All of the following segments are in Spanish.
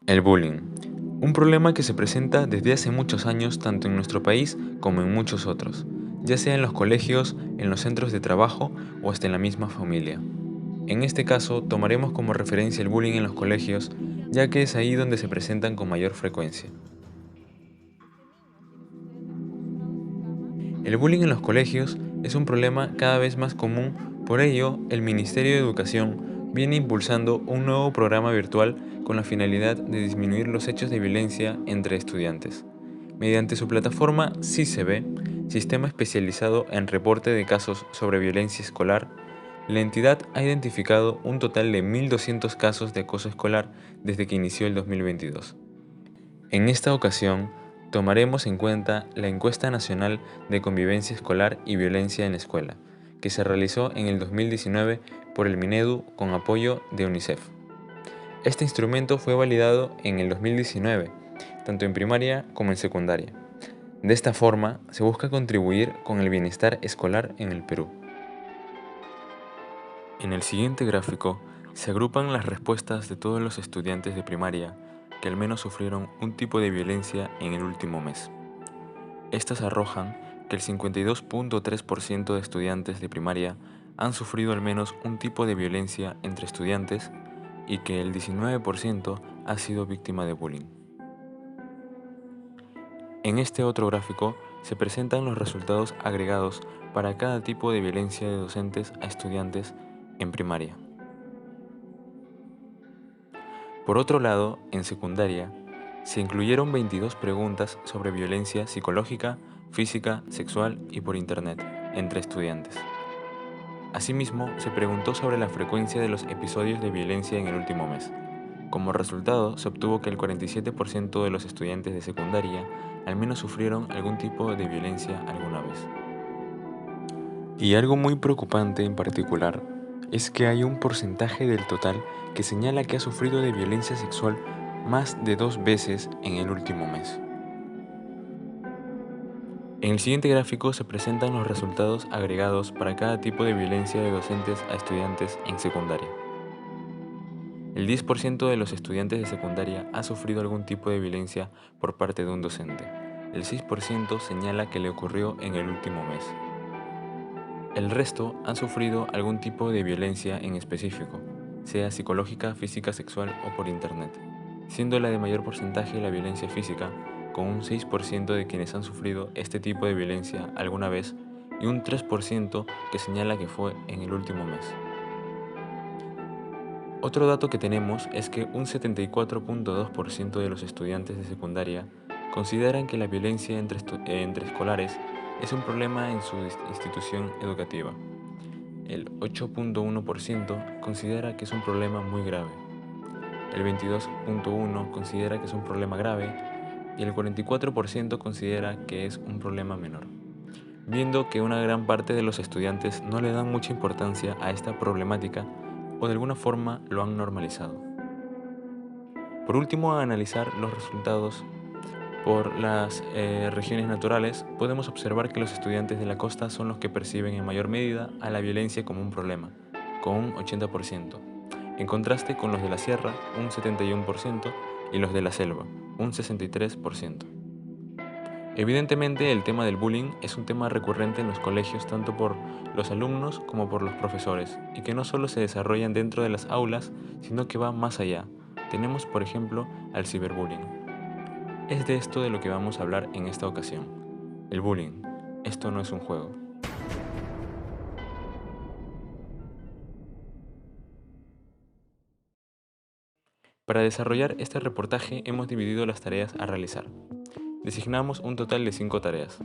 El bullying. Un problema que se presenta desde hace muchos años tanto en nuestro país como en muchos otros, ya sea en los colegios, en los centros de trabajo o hasta en la misma familia. En este caso, tomaremos como referencia el bullying en los colegios, ya que es ahí donde se presentan con mayor frecuencia. El bullying en los colegios es un problema cada vez más común, por ello, el Ministerio de Educación viene impulsando un nuevo programa virtual con la finalidad de disminuir los hechos de violencia entre estudiantes. Mediante su plataforma CICB, Sistema Especializado en Reporte de Casos sobre Violencia Escolar, la entidad ha identificado un total de 1.200 casos de acoso escolar desde que inició el 2022. En esta ocasión, tomaremos en cuenta la Encuesta Nacional de Convivencia Escolar y Violencia en la Escuela, que se realizó en el 2019 por el Minedu con apoyo de UNICEF. Este instrumento fue validado en el 2019, tanto en primaria como en secundaria. De esta forma, se busca contribuir con el bienestar escolar en el Perú. En el siguiente gráfico, se agrupan las respuestas de todos los estudiantes de primaria que al menos sufrieron un tipo de violencia en el último mes. Estas arrojan que el 52.3% de estudiantes de primaria han sufrido al menos un tipo de violencia entre estudiantes y que el 19% ha sido víctima de bullying. En este otro gráfico se presentan los resultados agregados para cada tipo de violencia de docentes a estudiantes en primaria. Por otro lado, en secundaria, se incluyeron 22 preguntas sobre violencia psicológica, física, sexual y por internet entre estudiantes. Asimismo, se preguntó sobre la frecuencia de los episodios de violencia en el último mes. Como resultado, se obtuvo que el 47% de los estudiantes de secundaria al menos sufrieron algún tipo de violencia alguna vez. Y algo muy preocupante en particular es que hay un porcentaje del total que señala que ha sufrido de violencia sexual más de 2 veces en el último mes. En el siguiente gráfico se presentan los resultados agregados para cada tipo de violencia de docentes a estudiantes en secundaria. El 10% de los estudiantes de secundaria ha sufrido algún tipo de violencia por parte de un docente. El 6% señala que le ocurrió en el último mes. El resto han sufrido algún tipo de violencia en específico, sea psicológica, física, sexual o por internet, siendo la de mayor porcentaje la violencia física, con un 6% de quienes han sufrido este tipo de violencia alguna vez y un 3% que señala que fue en el último mes. Otro dato que tenemos es que un 74.2% de los estudiantes de secundaria consideran que la violencia entre escolares es un problema en su institución educativa. El 8.1% considera que es un problema muy grave. El 22.1% considera que es un problema grave y el 44% considera que es un problema menor. Viendo que una gran parte de los estudiantes no le dan mucha importancia a esta problemática o de alguna forma lo han normalizado. Por último, al analizar los resultados por las regiones naturales, podemos observar que los estudiantes de la costa son los que perciben en mayor medida a la violencia como un problema, con un 80%, en contraste con los de la sierra, un 71%, y los de la selva, un 63%. Evidentemente, el tema del bullying es un tema recurrente en los colegios tanto por los alumnos como por los profesores, y que no solo se desarrollan dentro de las aulas, sino que va más allá. Tenemos, por ejemplo, al ciberbullying. Es de esto de lo que vamos a hablar en esta ocasión. El bullying. Esto no es un juego. Para desarrollar este reportaje hemos dividido las tareas a realizar. Designamos un total de 5 tareas.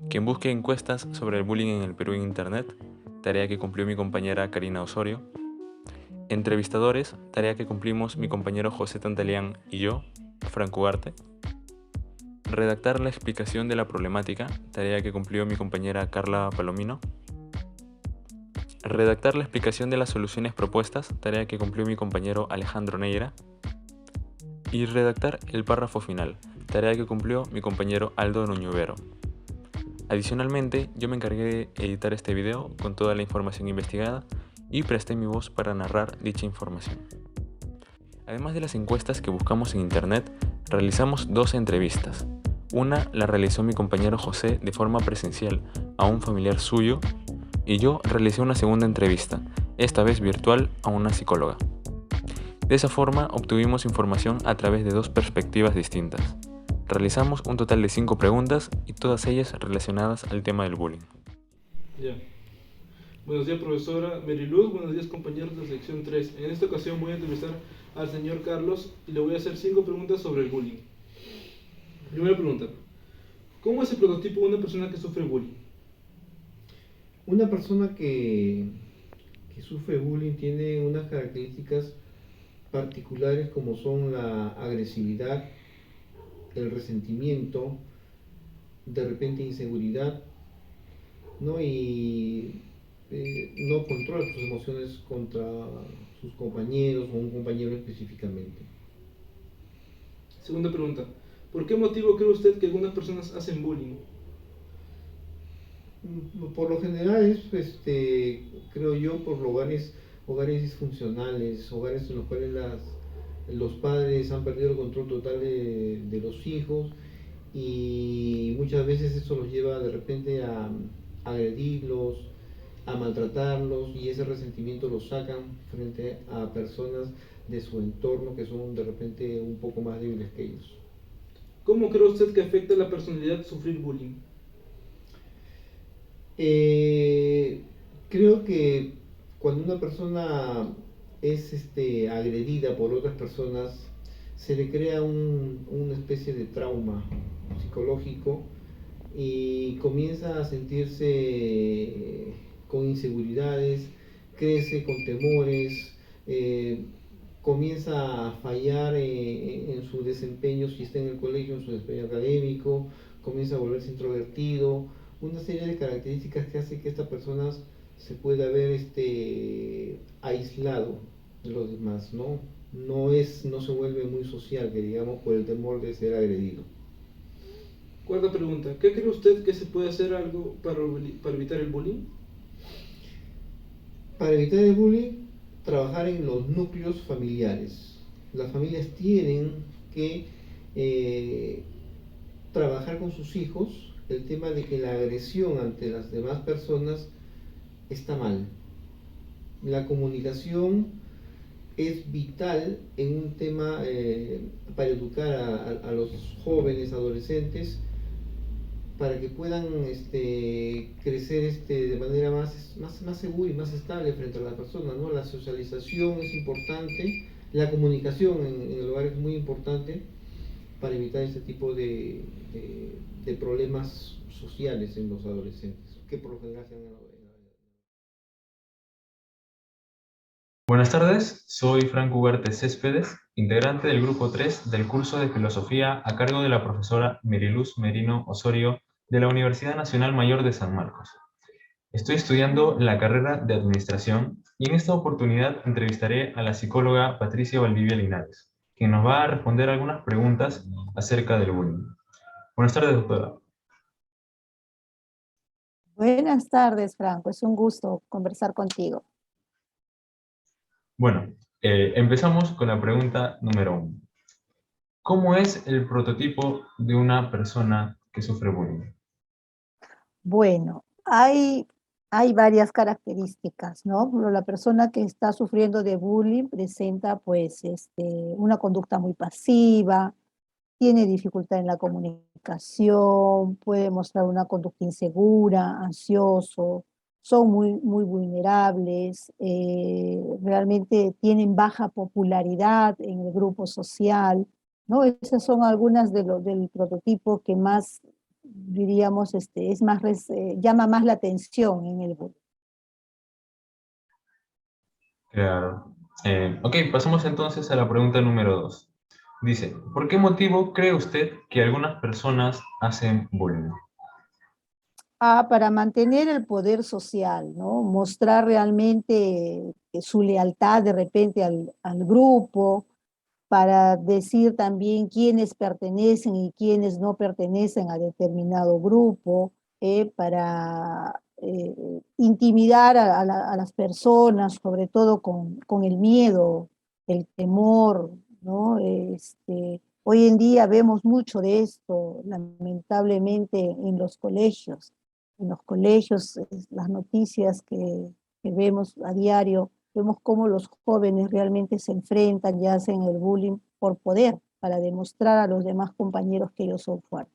Quien busque encuestas sobre el bullying en el Perú en Internet, tarea que cumplió mi compañera Karina Osorio. Entrevistadores, tarea que cumplimos mi compañero José Tantalián y yo, Franco Ugarte. Redactar la explicación de la problemática, tarea que cumplió mi compañera Carla Palomino. Redactar la explicación de las soluciones propuestas, tarea que cumplió mi compañero Alejandro Neira. Y redactar el párrafo final, tarea que cumplió mi compañero Aldo Nuñovero. Adicionalmente, yo me encargué de editar este video con toda la información investigada y presté mi voz para narrar dicha información. Además de las encuestas que buscamos en internet, realizamos 12 entrevistas. Una la realizó mi compañero José de forma presencial a un familiar suyo y yo realicé una segunda entrevista, esta vez virtual, a una psicóloga. De esa forma obtuvimos información a través de dos perspectivas distintas. Realizamos un total de 5 preguntas y todas ellas relacionadas al tema del bullying. Ya. Buenos días, profesora Meriluz. Buenos días, compañeros de sección 3. En esta ocasión voy a entrevistar al señor Carlos y le voy a hacer 5 preguntas sobre el bullying. Primera pregunta. ¿Cómo es el prototipo de una persona que sufre bullying? Una persona que sufre bullying tiene unas características particulares como son la agresividad, el resentimiento, de repente inseguridad, ¿no? Y no controla sus emociones contra sus compañeros o un compañero específicamente. Segunda pregunta. ¿Por qué motivo cree usted que algunas personas hacen bullying? Por lo general es, creo yo, por hogares disfuncionales, hogares en los cuales los padres han perdido el control total de los hijos y muchas veces eso los lleva de repente a agredirlos, a maltratarlos y ese resentimiento lo sacan frente a personas de su entorno que son de repente un poco más débiles que ellos. ¿Cómo cree usted que afecta a la personalidad sufrir bullying? Eh, Creo que cuando una persona es agredida por otras personas, se le crea una especie de trauma psicológico y comienza a sentirse con inseguridades, crece con temores, comienza a fallar en su desempeño, si está en el colegio, en su desempeño académico, comienza a volverse introvertido, una serie de características que hace que esta persona se pueda ver aislado de los demás, ¿no? No se vuelve muy social, que digamos, por el temor de ser agredido. Cuarta pregunta. ¿Qué cree usted que se puede hacer algo para evitar el bullying? Para evitar el bullying, trabajar en los núcleos familiares. Las familias tienen que trabajar con sus hijos el tema de que la agresión ante las demás personas está mal. La comunicación es vital en un tema para educar a los jóvenes, adolescentes, para que puedan crecer de manera más segura y más estable frente a las personas, ¿no? La socialización es importante, la comunicación en el hogar es muy importante para evitar este tipo de problemas sociales en los adolescentes, que por lo general se dan en la. Buenas tardes, soy Franco Ugarte Céspedes, integrante del grupo 3 del curso de Filosofía a cargo de la profesora Meriluz Merino Osorio de la Universidad Nacional Mayor de San Marcos. Estoy estudiando la carrera de Administración y en esta oportunidad entrevistaré a la psicóloga Patricia Valdivia Linares, quien nos va a responder algunas preguntas acerca del bullying. Buenas tardes, doctora. Buenas tardes, Franco. Es un gusto conversar contigo. Bueno, empezamos con la pregunta número 1. ¿Cómo es el prototipo de una persona que sufre bullying? Bueno, hay varias características, ¿no? Pero la persona que está sufriendo de bullying presenta, pues, una conducta muy pasiva, tiene dificultad en la comunicación, puede mostrar una conducta insegura, ansioso, son muy vulnerables, realmente tienen baja popularidad en el grupo social, ¿no? Esas son algunas del prototipo que más, diríamos, llama más la atención en el bullying. Claro. Ok, pasamos entonces a la pregunta número 2. Dice, ¿por qué motivo cree usted que algunas personas hacen bullying? Para mantener el poder social, ¿no? Mostrar realmente su lealtad de repente al grupo, para decir también quiénes pertenecen y quiénes no pertenecen a determinado grupo, para intimidar a las personas, sobre todo con el miedo, el temor, ¿no? Hoy en día vemos mucho de esto, lamentablemente, en los colegios. En los colegios, las noticias que vemos a diario, vemos cómo los jóvenes realmente se enfrentan y hacen el bullying por poder, para demostrar a los demás compañeros que ellos son fuertes.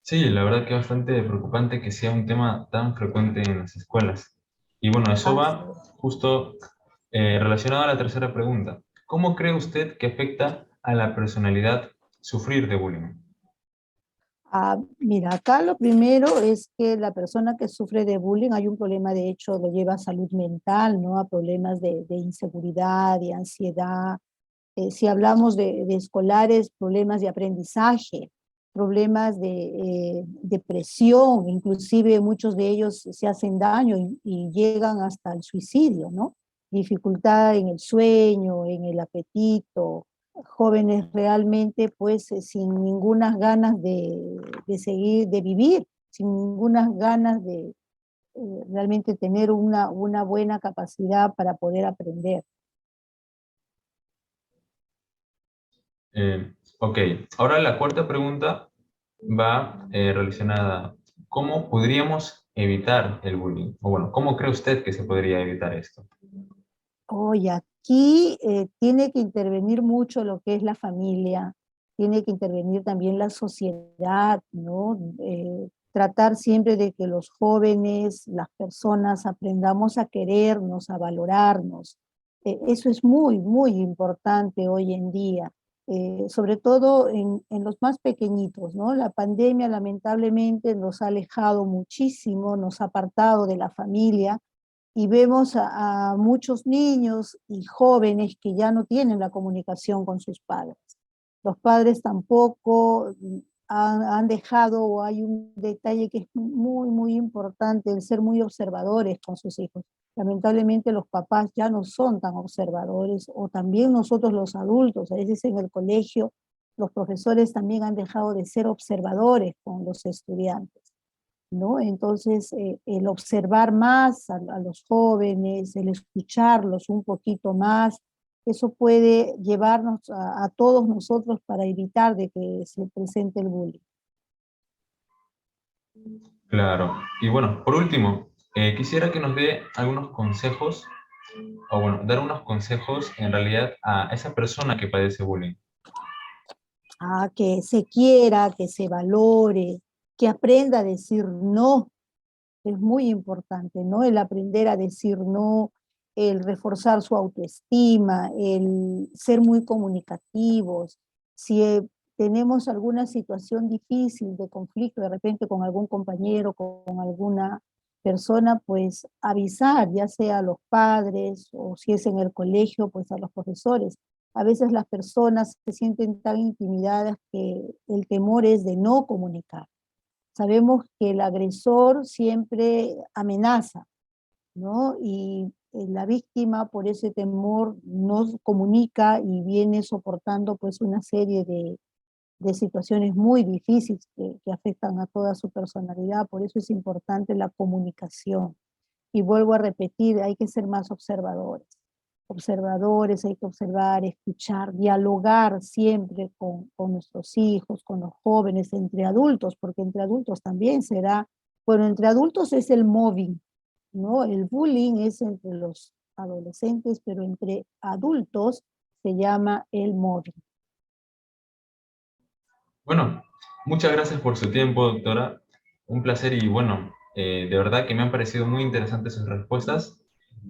Sí, la verdad que es bastante preocupante que sea un tema tan frecuente en las escuelas. Y bueno, eso Así va es. justo relacionado a la tercera pregunta. ¿Cómo cree usted que afecta a la personalidad sufrir de bullying? Mira, acá lo primero es que la persona que sufre de bullying, hay un problema, de hecho, lo lleva a salud mental, ¿no? A problemas de inseguridad, de ansiedad. Si hablamos de escolares, problemas de aprendizaje, problemas de depresión, inclusive muchos de ellos se hacen daño y llegan hasta el suicidio, ¿no? Dificultad en el sueño, en el apetito, jóvenes realmente pues sin ninguna ganas de seguir, de vivir, sin ninguna ganas de realmente tener una buena capacidad para poder aprender. Ok, ahora la cuarta pregunta va relacionada. ¿Cómo podríamos evitar el bullying? O bueno, ¿cómo cree usted que se podría evitar esto? Hoy aquí tiene que intervenir mucho lo que es la familia, tiene que intervenir también la sociedad, ¿no? Tratar siempre de que los jóvenes, las personas, aprendamos a querernos, a valorarnos. Eso es muy, muy importante hoy en día, sobre todo en los más pequeñitos, ¿no? La pandemia lamentablemente nos ha alejado muchísimo, nos ha apartado de la familia, y vemos a muchos niños y jóvenes que ya no tienen la comunicación con sus padres. Los padres tampoco han dejado, o hay un detalle que es muy, muy importante, el ser muy observadores con sus hijos. Lamentablemente los papás ya no son tan observadores, o también nosotros los adultos, a veces en el colegio, los profesores también han dejado de ser observadores con los estudiantes, ¿no? Entonces, el observar más a los jóvenes, el escucharlos un poquito más, eso puede llevarnos a todos nosotros para evitar de que se presente el bullying. Claro. Y bueno, por último, quisiera que nos dé algunos consejos, o bueno, dar unos consejos en realidad a esa persona que padece bullying. Que se quiera, que se valore, que aprenda a decir no. Es muy importante, ¿no? El aprender a decir no, el reforzar su autoestima, el ser muy comunicativos. Si tenemos alguna situación difícil de conflicto, de repente con algún compañero, con alguna persona, pues avisar, ya sea a los padres o si es en el colegio, pues a los profesores. A veces las personas se sienten tan intimidadas que el temor es de no comunicar. Sabemos que el agresor siempre amenaza, ¿no? Y la víctima por ese temor no comunica y viene soportando pues una serie de situaciones muy difíciles que afectan a toda su personalidad. Por eso es importante la comunicación. Y vuelvo a repetir, hay que ser más observadores. Observadores, hay que observar, escuchar, dialogar siempre con nuestros hijos, con los jóvenes, entre adultos, porque entre adultos también será, bueno, entre adultos es el mobbing, ¿no? El bullying es entre los adolescentes, pero entre adultos se llama el mobbing. Bueno, muchas gracias por su tiempo, doctora. Un placer y bueno, de verdad que me han parecido muy interesantes sus respuestas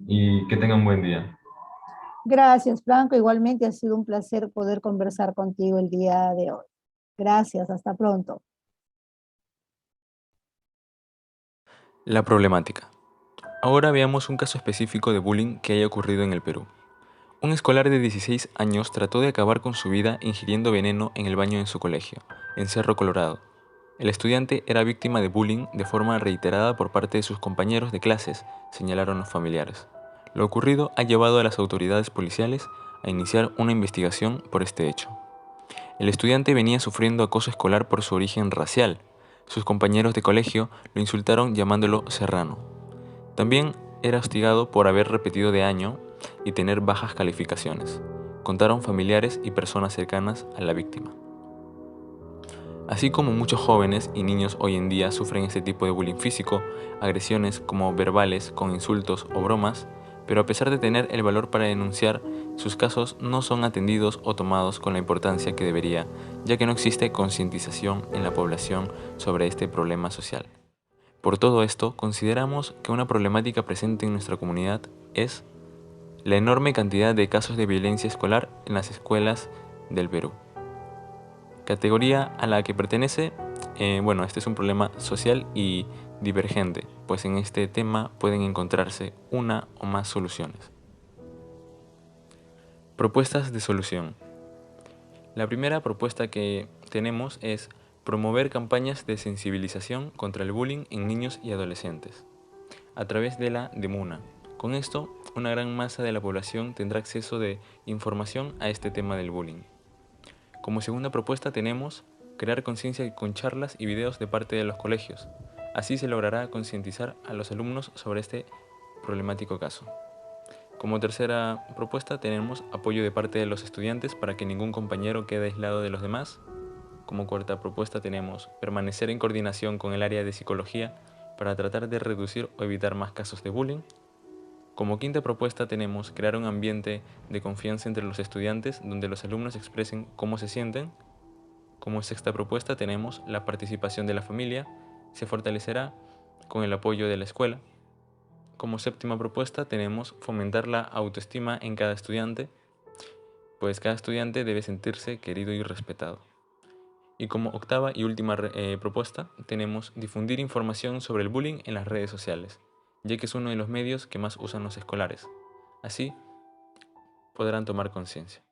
y que tengan un buen día. Gracias, Franco. Igualmente ha sido un placer poder conversar contigo el día de hoy. Gracias, hasta pronto. La problemática. Ahora veamos un caso específico de bullying que haya ocurrido en el Perú. Un escolar de 16 años trató de acabar con su vida ingiriendo veneno en el baño de su colegio, en Cerro Colorado. El estudiante era víctima de bullying de forma reiterada por parte de sus compañeros de clases, señalaron los familiares. Lo ocurrido ha llevado a las autoridades policiales a iniciar una investigación por este hecho. El estudiante venía sufriendo acoso escolar por su origen racial. Sus compañeros de colegio lo insultaron llamándolo serrano. También era hostigado por haber repetido de año y tener bajas calificaciones, contaron familiares y personas cercanas a la víctima. Así como muchos jóvenes y niños hoy en día sufren este tipo de bullying físico, agresiones como verbales con insultos o bromas, pero a pesar de tener el valor para denunciar, sus casos no son atendidos o tomados con la importancia que debería, ya que no existe concientización en la población sobre este problema social. Por todo esto, consideramos que una problemática presente en nuestra comunidad es la enorme cantidad de casos de violencia escolar en las escuelas del Perú. Categoría a la que pertenece, este es un problema social y divergente, pues en este tema pueden encontrarse una o más soluciones. Propuestas de solución. La primera propuesta que tenemos es promover campañas de sensibilización contra el bullying en niños y adolescentes, a través de la DEMUNA. Con esto, una gran masa de la población tendrá acceso de información a este tema del bullying. Como segunda propuesta tenemos crear conciencia con charlas y videos de parte de los colegios. Así se logrará concientizar a los alumnos sobre este problemático caso. Como tercera propuesta tenemos apoyo de parte de los estudiantes para que ningún compañero quede aislado de los demás. Como cuarta propuesta tenemos permanecer en coordinación con el área de psicología para tratar de reducir o evitar más casos de bullying. Como quinta propuesta tenemos crear un ambiente de confianza entre los estudiantes donde los alumnos expresen cómo se sienten. Como sexta propuesta tenemos la participación de la familia, se fortalecerá con el apoyo de la escuela. Como séptima propuesta tenemos fomentar la autoestima en cada estudiante, pues cada estudiante debe sentirse querido y respetado. Y como octava y última propuesta tenemos difundir información sobre el bullying en las redes sociales, ya que es uno de los medios que más usan los escolares. Así podrán tomar conciencia.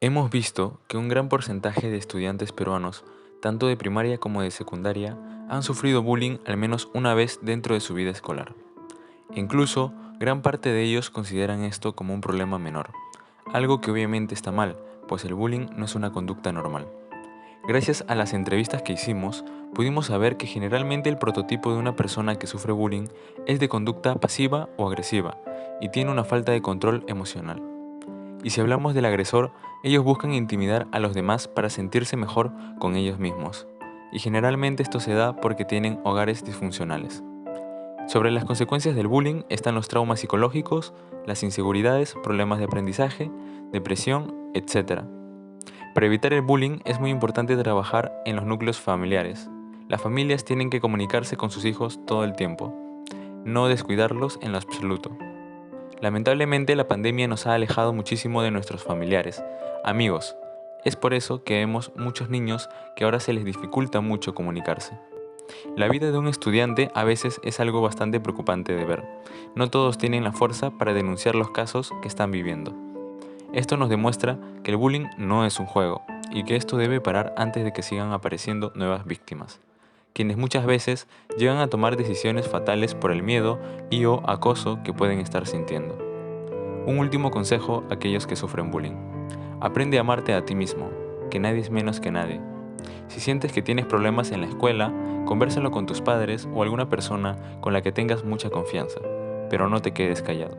Hemos visto que un gran porcentaje de estudiantes peruanos, tanto de primaria como de secundaria, han sufrido bullying al menos una vez dentro de su vida escolar. Incluso, gran parte de ellos consideran esto como un problema menor, algo que obviamente está mal, pues el bullying no es una conducta normal. Gracias a las entrevistas que hicimos, pudimos saber que generalmente el prototipo de una persona que sufre bullying es de conducta pasiva o agresiva y tiene una falta de control emocional. Y si hablamos del agresor, ellos buscan intimidar a los demás para sentirse mejor con ellos mismos. Y generalmente esto se da porque tienen hogares disfuncionales. Sobre las consecuencias del bullying están los traumas psicológicos, las inseguridades, problemas de aprendizaje, depresión, etc. Para evitar el bullying es muy importante trabajar en los núcleos familiares. Las familias tienen que comunicarse con sus hijos todo el tiempo, no descuidarlos en lo absoluto. Lamentablemente la pandemia nos ha alejado muchísimo de nuestros familiares, amigos. Es por eso que vemos muchos niños que ahora se les dificulta mucho comunicarse. La vida de un estudiante a veces es algo bastante preocupante de ver. No todos tienen la fuerza para denunciar los casos que están viviendo. Esto nos demuestra que el bullying no es un juego y que esto debe parar antes de que sigan apareciendo nuevas víctimas, quienes muchas veces llegan a tomar decisiones fatales por el miedo y o acoso que pueden estar sintiendo. Un último consejo a aquellos que sufren bullying. Aprende a amarte a ti mismo, que nadie es menos que nadie. Si sientes que tienes problemas en la escuela, convérsalo con tus padres o alguna persona con la que tengas mucha confianza, pero no te quedes callado.